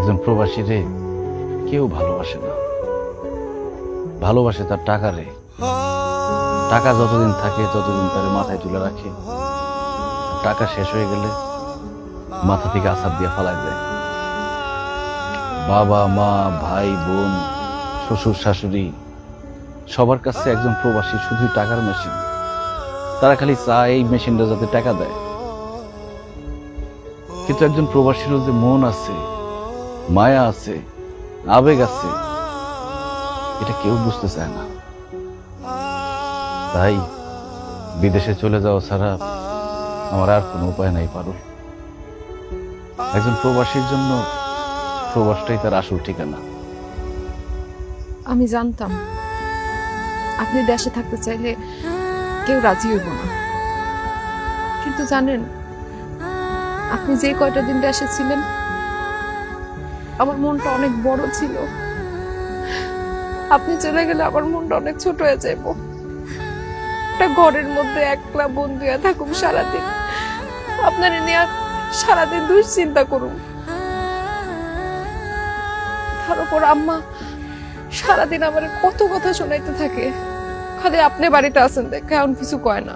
একজন প্রবাসী রে কেউ ভালোবাসে না, ভালোবাসে তার টাকা রে। টাকা যতদিন থাকে ততদিন তার মাথায় তুলে রাখে, টাকা শেষ হয়ে গেলে মাথা থেকে আছাড় দিয়ে ফালাই দেয়। বাবা মা ভাই বোন শ্বশুর শাশুড়ি সবার কাছে একজন প্রবাসী শুধুই টাকার মেশিন। তারা খালি চায় এই মেশিনটা যাতে টাকা দেয়। কিন্তু একজন প্রবাসীরও যে মন আছে, মায়া আছে, আবেগ আছে, এটা কেউ বুঝতে চায় না। তাই বিদেশে চলে যাওয়া ছাড়া আমার আর কোনো উপায় নাই পারুল। একজন প্রবাসীর জন্য প্রবাসটাই তার আসল ঠিকানা। আমি জানতাম আপনি দেশে থাকতে চাইলে কেউ রাজি হইব না, কিন্তু জানেন আপনি যে কয়টা দিন দেশে ছিলেন আমার মনটা অনেক বড় ছিল। আপনি চলে গেলে আমার মনটা অনেক ছোট হয়ে যাইব। একটা ঘরের মধ্যে একলা বন্ধু হয়ে থাকুম সারাদিন, আপনার নিয়ে সারাদিন দুশ্চিন্তা করুন। তার উপর আম্মা সারাদিন আমার কত কথা শোনাইতে থাকে, খালি আপনি বাড়িতে আছেন দেখে এমন কিছু কয় না।